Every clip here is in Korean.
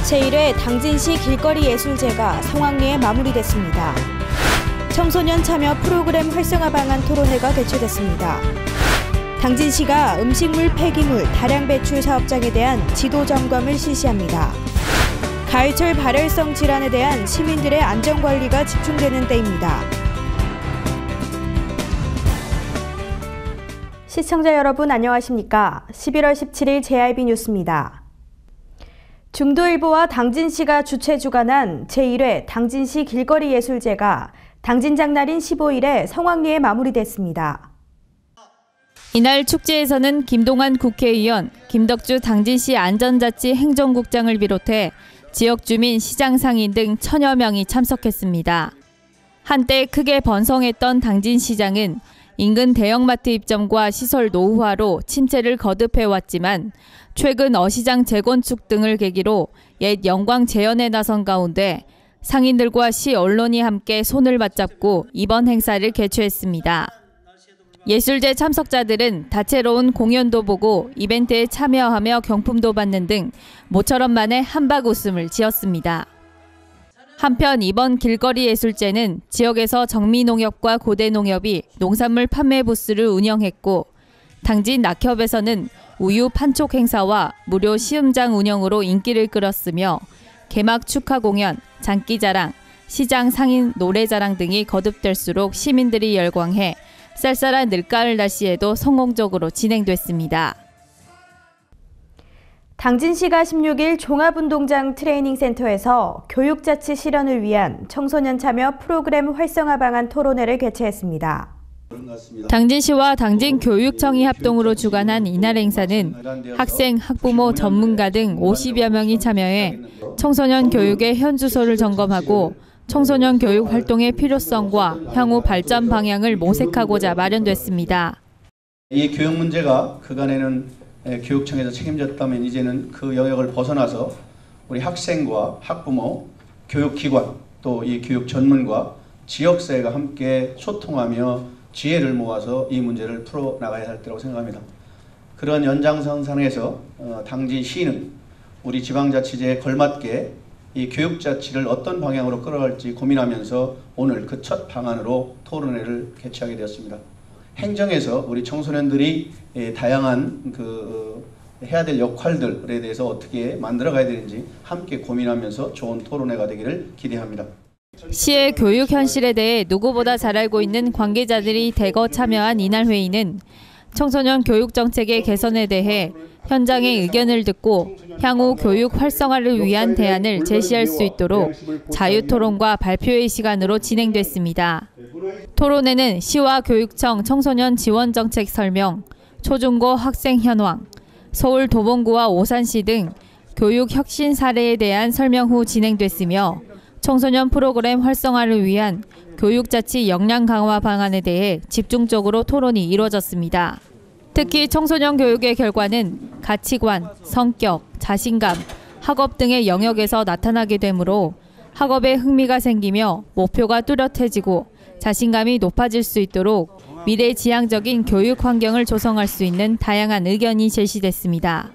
제1회 당진시 길거리 예술제가 성황리에 마무리됐습니다. 청소년 참여 프로그램 활성화 방안 토론회가 개최됐습니다. 당진시가 음식물 폐기물 다량 배출 사업장에 대한 지도 점검을 실시합니다. 가을철 발열성 질환에 대한 시민들의 안전관리가 집중되는 때입니다. 시청자 여러분 안녕하십니까? 11월 17일 JIB 뉴스입니다. 중도일보와 당진시가 주최 주관한 제1회 당진시 길거리 예술제가 당진장날인 15일에 성황리에 마무리됐습니다. 이날 축제에서는 김동완 국회의원, 김덕주 당진시 안전자치 행정국장을 비롯해 지역 주민, 시장 상인 등 1000여 명이 참석했습니다. 한때 크게 번성했던 당진시장은 인근 대형마트 입점과 시설 노후화로 침체를 거듭해왔지만 최근 어시장 재건축 등을 계기로 옛 영광 재현에 나선 가운데 상인들과 시 언론이 함께 손을 맞잡고 이번 행사를 개최했습니다. 예술제 참석자들은 다채로운 공연도 보고 이벤트에 참여하며 경품도 받는 등 모처럼 만에 한박 웃음을 지었습니다. 한편 이번 길거리 예술제는 지역에서 정미농협과 고대농협이 농산물 판매 부스를 운영했고 당진 낙협에서는 우유 판촉 행사와 무료 시음장 운영으로 인기를 끌었으며 개막 축하 공연, 장기자랑, 시장 상인 노래자랑 등이 거듭될수록 시민들이 열광해 쌀쌀한 늦가을 날씨에도 성공적으로 진행됐습니다. 당진시가 16일 종합운동장 트레이닝센터에서 교육자치 실현을 위한 청소년 참여 프로그램 활성화 방안 토론회를 개최했습니다. 당진시와 당진교육청이 합동으로 주관한 이날 행사는 학생, 학부모, 전문가 등 50여 명이 참여해 청소년 교육의 현주소를 점검하고 청소년 교육 활동의 필요성과 향후 발전 방향을 모색하고자 마련됐습니다. 이 교육 문제가 그간에는 교육청에서 책임졌다면 이제는 그 영역을 벗어나서 우리 학생과 학부모, 교육기관, 또 이 교육 전문가, 지역사회가 함께 소통하며 지혜를 모아서 이 문제를 풀어나가야 할 때라고 생각합니다. 그런 연장선상에서 당진시는 우리 지방자치제에 걸맞게 이 교육자치를 어떤 방향으로 끌어갈지 고민하면서 오늘 그 첫 방안으로 토론회를 개최하게 되었습니다. 행정에서 우리 청소년들이 다양한 해야 될 역할들에 대해서 어떻게 만들어가야 되는지 함께 고민하면서 좋은 토론회가 되기를 기대합니다. 시의 교육 현실에 대해 누구보다 잘 알고 있는 관계자들이 대거 참여한 이날 회의는 청소년 교육 정책의 개선에 대해 현장의 의견을 듣고 향후 교육 활성화를 위한 대안을 제시할 수 있도록 자유토론과 발표회 시간으로 진행됐습니다. 토론회는 시와 교육청 청소년 지원 정책 설명, 초중고 학생 현황, 서울 도봉구와 오산시 등 교육 혁신 사례에 대한 설명 후 진행됐으며 청소년 프로그램 활성화를 위한 교육자치 역량 강화 방안에 대해 집중적으로 토론이 이루어졌습니다. 특히 청소년 교육의 결과는 가치관, 성격, 자신감, 학업 등의 영역에서 나타나게 되므로 학업에 흥미가 생기며 목표가 뚜렷해지고 자신감이 높아질 수 있도록 미래지향적인 교육 환경을 조성할 수 있는 다양한 의견이 제시됐습니다.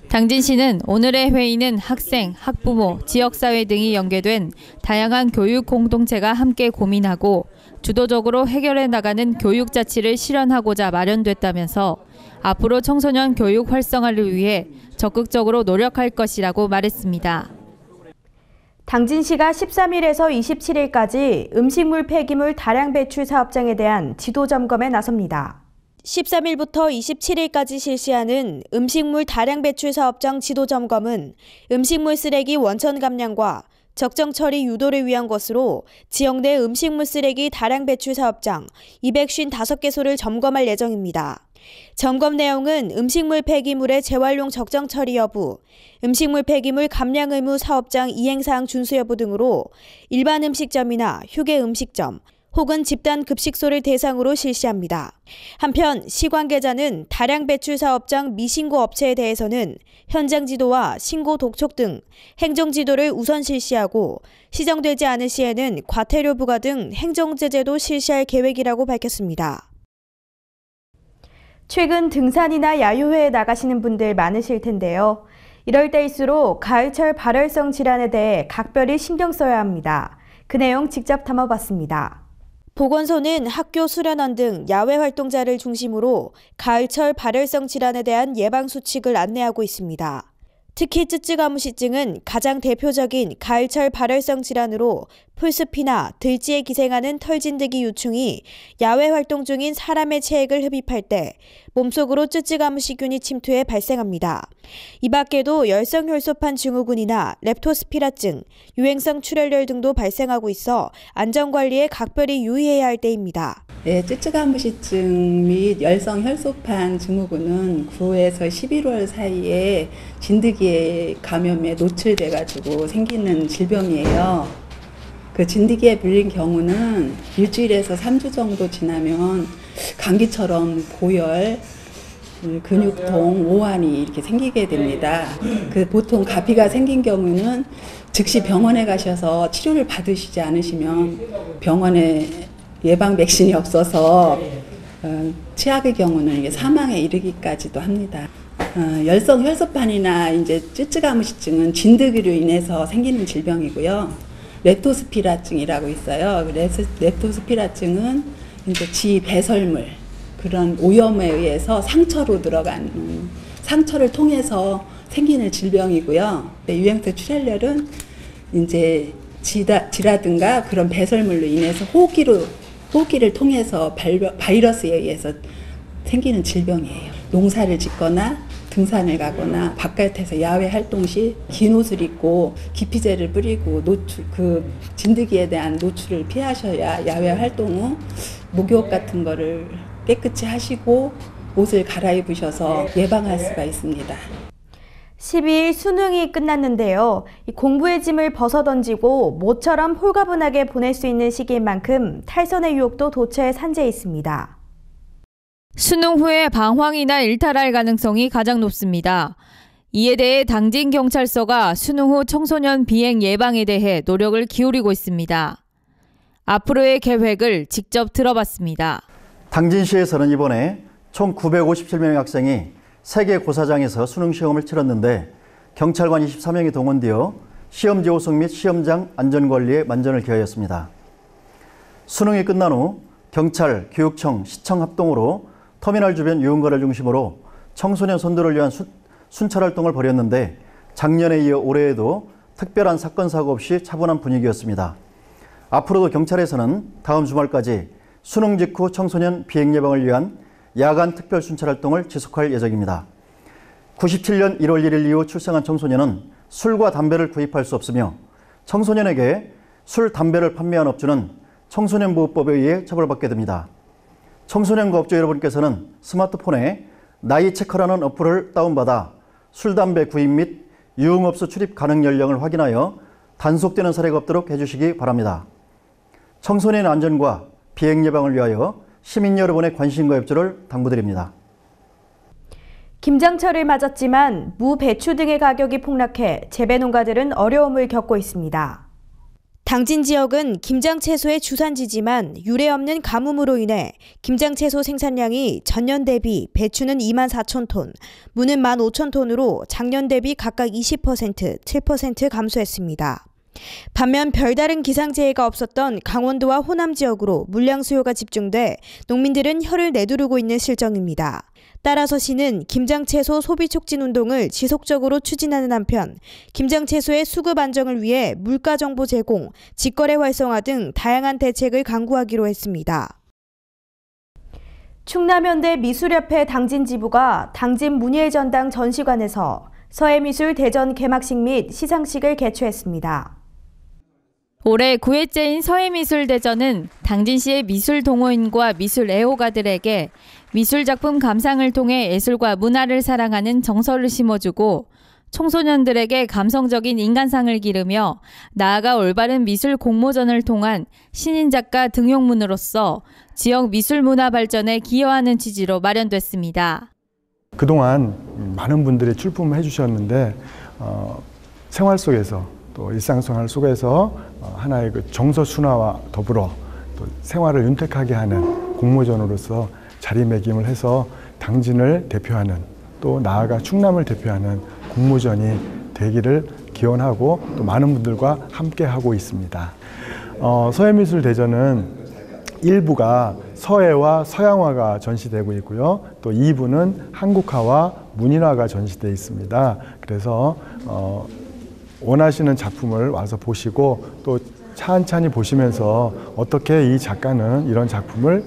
당진시는 오늘의 회의는 학생, 학부모, 지역사회 등이 연계된 다양한 교육 공동체가 함께 고민하고 주도적으로 해결해 나가는 교육자치를 실현하고자 마련됐다면서 앞으로 청소년 교육 활성화를 위해 적극적으로 노력할 것이라고 말했습니다. 당진시가 13일에서 27일까지 음식물 폐기물 다량 배출 사업장에 대한 지도 점검에 나섭니다. 13일부터 27일까지 실시하는 음식물 다량 배출 사업장 지도 점검은 음식물 쓰레기 원천 감량과 적정 처리 유도를 위한 것으로 지역 내 음식물 쓰레기 다량 배출 사업장 255개소를 점검할 예정입니다. 점검 내용은 음식물 폐기물의 재활용 적정 처리 여부, 음식물 폐기물 감량 의무 사업장 이행사항 준수 여부 등으로 일반 음식점이나 휴게 음식점, 혹은 집단 급식소를 대상으로 실시합니다. 한편 시 관계자는 다량 배출 사업장 미신고 업체에 대해서는 현장 지도와 신고 독촉 등 행정 지도를 우선 실시하고 시정되지 않을 시에는 과태료 부과 등 행정 제재도 실시할 계획이라고 밝혔습니다. 최근 등산이나 야유회에 나가시는 분들 많으실 텐데요. 이럴 때일수록 가을철 발열성 질환에 대해 각별히 신경 써야 합니다. 그 내용 직접 담아봤습니다. 보건소는 학교 수련원 등 야외 활동자를 중심으로 가을철 발열성 질환에 대한 예방 수칙을 안내하고 있습니다. 특히 쯔쯔가무시증은 가장 대표적인 가을철 발열성 질환으로 풀숲이나 들지에 기생하는 털진드기 유충이 야외 활동 중인 사람의 체액을 흡입할 때 몸속으로 쯔쯔가무시균이 침투해 발생합니다. 이 밖에도 열성혈소판 증후군이나 렙토스피라증, 유행성 출혈열 등도 발생하고 있어 안전관리에 각별히 유의해야 할 때입니다. 네, 쯔쯔가무시증 및 열성혈소판 증후군은 9에서 11월 사이에 진드기의 감염에 노출돼가지고 생기는 질병이에요. 그 진드기에 물린 경우는 일주일에서 3주 정도 지나면 감기처럼 고열, 근육통, 오한이 이렇게 생기게 됩니다. 그 보통 가피가 생긴 경우는 즉시 병원에 가셔서 치료를 받으시지 않으시면 병원에 예방 백신이 없어서 최악의 경우는 이게 사망에 이르기까지도 합니다. 열성 혈소판이나 이제 쯔쯔가무시증은 진드기로 인해서 생기는 질병이고요. 렙토스피라증이라고 있어요. 렙토스피라증은 이제 지 배설물 그런 오염에 의해서 상처로 들어가는 상처를 통해서 생기는 질병이고요. 유행성 출혈열은 이제 지라든가 그런 배설물로 인해서 호흡기를 통해서 바이러스에 의해서 생기는 질병이에요. 농사를 짓거나 등산을 가거나 바깥에서 야외 활동 시 긴 옷을 입고 기피제를 뿌리고 그 진드기에 대한 노출을 피하셔야 야외 활동 후 목욕 같은 거를 깨끗이 하시고 옷을 갈아입으셔서 예방할 수가 있습니다. 12일 수능이 끝났는데요. 공부의 짐을 벗어던지고 모처럼 홀가분하게 보낼 수 있는 시기인 만큼 탈선의 유혹도 도처에 산재해 있습니다. 수능 후에 방황이나 일탈할 가능성이 가장 높습니다. 이에 대해 당진경찰서가 수능 후 청소년 비행 예방에 대해 노력을 기울이고 있습니다. 앞으로의 계획을 직접 들어봤습니다. 당진시에서는 이번에 총 957명의 학생이 세계 고사장에서 수능시험을 치렀는데 경찰관 24명이 동원되어 시험지 호송 및 시험장 안전관리에 만전을 기하였습니다. 수능이 끝난 후 경찰, 교육청, 시청 합동으로 터미널 주변 유흥거를 중심으로 청소년 선도를 위한 순찰활동을 벌였는데 작년에 이어 올해에도 특별한 사건 사고 없이 차분한 분위기였습니다. 앞으로도 경찰에서는 다음 주말까지 수능 직후 청소년 비행 예방을 위한 야간 특별 순찰활동을 지속할 예정입니다. 97년 1월 1일 이후 출생한 청소년은 술과 담배를 구입할 수 없으며 청소년에게 술, 담배를 판매한 업주는 청소년보호법에 의해 처벌받게 됩니다. 청소년과 업주 여러분께서는 스마트폰에 나이 체커라는 어플을 다운받아 술, 담배 구입 및 유흥업소 출입 가능 연령을 확인하여 단속되는 사례가 없도록 해주시기 바랍니다. 청소년의 안전과 비행 예방을 위하여 시민 여러분의 관심과 협조를 당부드립니다. 김장철을 맞았지만 무, 배추 등의 가격이 폭락해 재배농가들은 어려움을 겪고 있습니다. 당진 지역은 김장채소의 주산지지만 유례 없는 가뭄으로 인해 김장채소 생산량이 전년 대비 배추는 24,000톤, 무는 15,000톤으로 작년 대비 각각 20%, 7% 감소했습니다. 반면 별다른 기상재해가 없었던 강원도와 호남 지역으로 물량 수요가 집중돼 농민들은 혀를 내두르고 있는 실정입니다. 따라서 시는 김장채소 소비 촉진 운동을 지속적으로 추진하는 한편 김장채소의 수급 안정을 위해 물가 정보 제공, 직거래 활성화 등 다양한 대책을 강구하기로 했습니다. 충남현대 미술협회 당진지부가 당진 문예전당 전시관에서 서해미술 대전 개막식 및 시상식을 개최했습니다. 올해 9회째인 서해미술대전은 당진시의 미술 동호인과 미술 애호가들에게 미술작품 감상을 통해 예술과 문화를 사랑하는 정서를 심어주고 청소년들에게 감성적인 인간상을 기르며 나아가 올바른 미술 공모전을 통한 신인작가 등용문으로서 지역 미술문화 발전에 기여하는 취지로 마련됐습니다. 그동안 많은 분들이 출품을 해주셨는데 생활 속에서 또 일상생활 속에서 하나의 그 정서 순화와 더불어 또 생활을 윤택하게 하는 공모전으로서 자리매김을 해서 당진을 대표하는 또 나아가 충남을 대표하는 공모전이 되기를 기원하고 또 많은 분들과 함께 하고 있습니다. 서해미술대전은 1부가 서해와 서양화가 전시되고 있고요. 또 2부는 한국화와 문인화가 전시되어 있습니다. 그래서 원하시는 작품을 와서 보시고 또 찬찬히 보시면서 어떻게 이 작가는 이런 작품을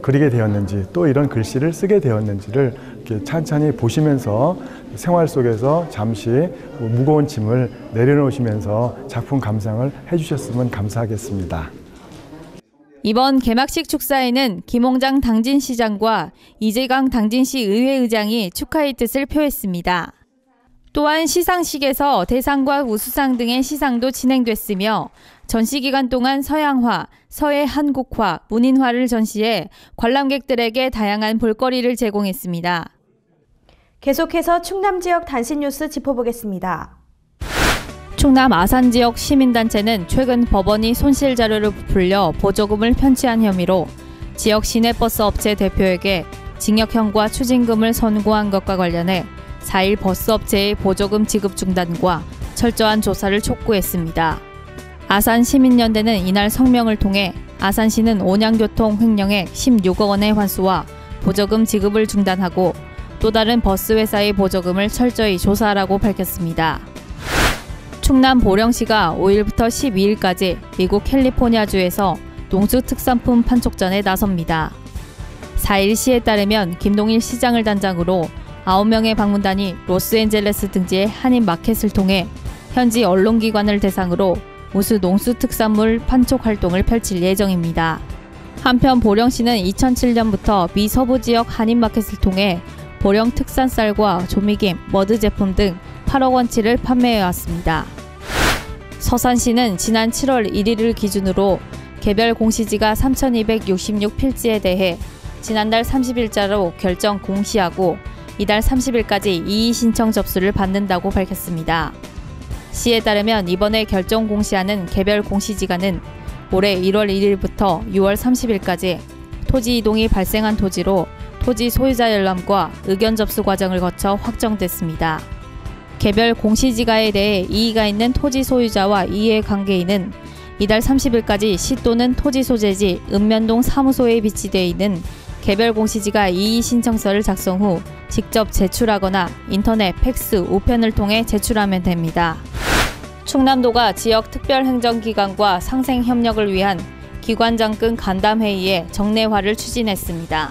그리게 되었는지 또 이런 글씨를 쓰게 되었는지를 이렇게 찬찬히 보시면서 생활 속에서 잠시 무거운 짐을 내려놓으시면서 작품 감상을 해주셨으면 감사하겠습니다. 이번 개막식 축사에는 김홍장 당진시장과 이재강 당진시 의회의장이 축하의 뜻을 표했습니다. 또한 시상식에서 대상과 우수상 등의 시상도 진행됐으며 전시 기간 동안 서양화, 서해 한국화, 문인화를 전시해 관람객들에게 다양한 볼거리를 제공했습니다. 계속해서 충남 지역 단신 뉴스 짚어보겠습니다. 충남 아산 지역 시민단체는 최근 법원이 손실 자료를 부풀려 보조금을 편취한 혐의로 지역 시내버스 업체 대표에게 징역형과 추징금을 선고한 것과 관련해 4일 버스업체의 보조금 지급 중단과 철저한 조사를 촉구했습니다. 아산시민연대는 이날 성명을 통해 아산시는 온양교통 횡령액 16억 원의 환수와 보조금 지급을 중단하고 또 다른 버스회사의 보조금을 철저히 조사하라고 밝혔습니다. 충남 보령시가 5일부터 12일까지 미국 캘리포니아주에서 농수특산품 판촉전에 나섭니다. 4일 시에 따르면 김동일 시장을 단장으로 9명의 방문단이 로스앤젤레스 등지의 한인마켓을 통해 현지 언론기관을 대상으로 우수 농수특산물 판촉 활동을 펼칠 예정입니다. 한편 보령시는 2007년부터 미 서부 지역 한인마켓을 통해 보령 특산쌀과 조미김, 머드 제품 등 8억 원치를 판매해왔습니다. 서산시는 지난 7월 1일을 기준으로 개별 공시지가 3,266필지에 대해 지난달 30일자로 결정 공시하고 이달 30일까지 이의 신청 접수를 받는다고 밝혔습니다. 시에 따르면 이번에 결정 공시하는 개별 공시지가는 올해 1월 1일부터 6월 30일까지 토지 이동이 발생한 토지로 토지 소유자 열람과 의견 접수 과정을 거쳐 확정됐습니다. 개별 공시지가에 대해 이의가 있는 토지 소유자와 이해관계인은 이달 30일까지 시 또는 토지 소재지 읍면동 사무소에 비치되어 있는 개별 공시지가 이의 신청서를 작성 후 직접 제출하거나 인터넷, 팩스, 우편을 통해 제출하면 됩니다. 충남도가 지역 특별행정기관과 상생협력을 위한 기관장급 간담회의에 정례화를 추진했습니다.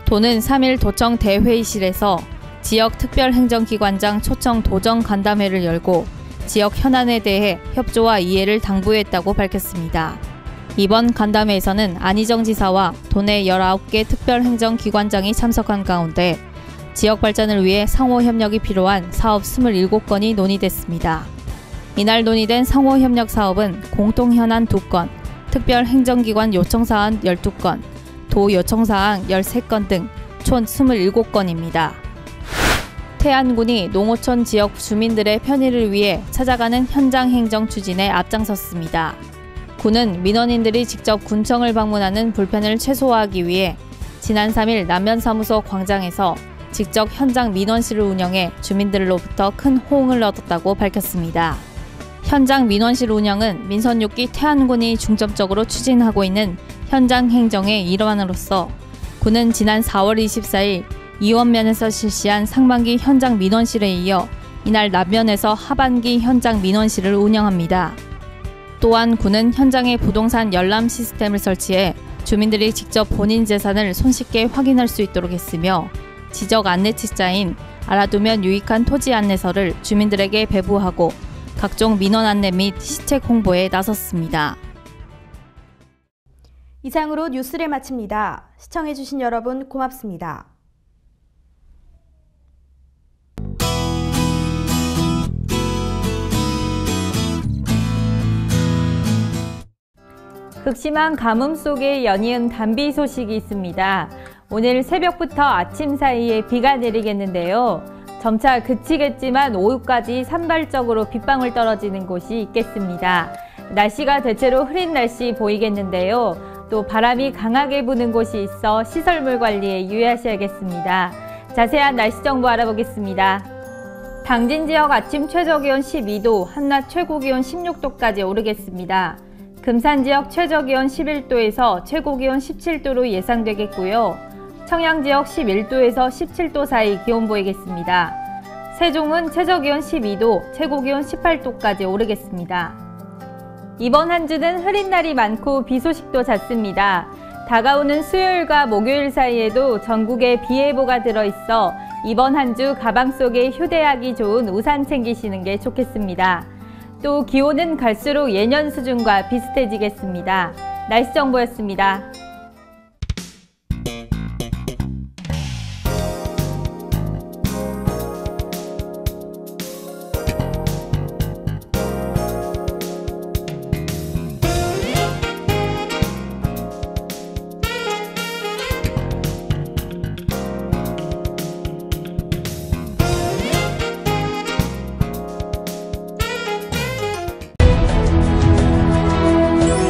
도는 3일 도청 대회의실에서 지역 특별행정기관장 초청 도정 간담회를 열고 지역 현안에 대해 협조와 이해를 당부했다고 밝혔습니다. 이번 간담회에서는 안희정 지사와 도내 19개 특별행정기관장이 참석한 가운데 지역 발전을 위해 상호협력이 필요한 사업 27건이 논의됐습니다. 이날 논의된 상호협력 사업은 공통현안 2건, 특별행정기관 요청사안 12건, 도 요청사항 13건 등 총 27건입니다. 태안군이 농어촌 지역 주민들의 편의를 위해 찾아가는 현장 행정 추진에 앞장섰습니다. 군은 민원인들이 직접 군청을 방문하는 불편을 최소화하기 위해 지난 3일 남면사무소 광장에서 직접 현장 민원실을 운영해 주민들로부터 큰 호응을 얻었다고 밝혔습니다. 현장 민원실 운영은 민선 6기 태안군이 중점적으로 추진하고 있는 현장 행정의 일환으로서 군은 지난 4월 24일 이원면에서 실시한 상반기 현장 민원실에 이어 이날 남면에서 하반기 현장 민원실을 운영합니다. 또한 군은 현장에 부동산 열람 시스템을 설치해 주민들이 직접 본인 재산을 손쉽게 확인할 수 있도록 했으며 지적 안내책자인 알아두면 유익한 토지 안내서를 주민들에게 배부하고 각종 민원 안내 및 시책 홍보에 나섰습니다. 이상으로 뉴스를 마칩니다. 시청해주신 여러분 고맙습니다. 극심한 가뭄 속에 연이은 단비 소식이 있습니다. 오늘 새벽부터 아침 사이에 비가 내리겠는데요. 점차 그치겠지만 오후까지 산발적으로 빗방울 떨어지는 곳이 있겠습니다. 날씨가 대체로 흐린 날씨 보이겠는데요. 또 바람이 강하게 부는 곳이 있어 시설물 관리에 유의하셔야겠습니다. 자세한 날씨 정보 알아보겠습니다. 당진 지역 아침 최저기온 12도, 한낮 최고기온 16도까지 오르겠습니다. 금산 지역 최저기온 11도에서 최고기온 17도로 예상되겠고요. 청양 지역 11도에서 17도 사이 기온 보이겠습니다. 세종은 최저기온 12도, 최고기온 18도까지 오르겠습니다. 이번 한 주는 흐린 날이 많고 비 소식도 잦습니다. 다가오는 수요일과 목요일 사이에도 전국에 비 예보가 들어있어 이번 한 주 가방 속에 휴대하기 좋은 우산 챙기시는 게 좋겠습니다. 또 기온은 갈수록 예년 수준과 비슷해지겠습니다. 날씨 정보였습니다.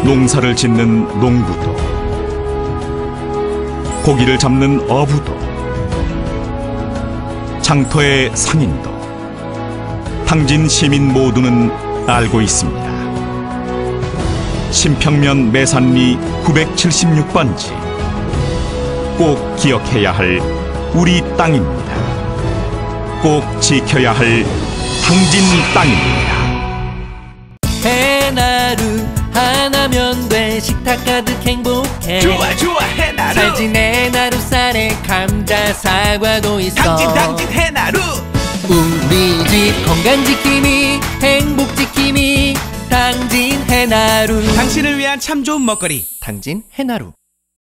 농사를 짓는 농부도, 고기를 잡는 어부도, 장터의 상인도, 당진 시민 모두는 알고 있습니다. 신평면 매산리 976번지, 꼭 기억해야 할 우리 땅입니다. 꼭 지켜야 할 당진 땅입니다. 해나루 하나면 돼. 식탁 가득 행복해. 좋아 해나루. 살찐 해나루 쌀에 감자 사과도 있어. 당진 해나루. 우리 집 건강 지킴이 행복 지킴이 당진 해나루. 당신을 위한 참 좋은 먹거리 당진 해나루.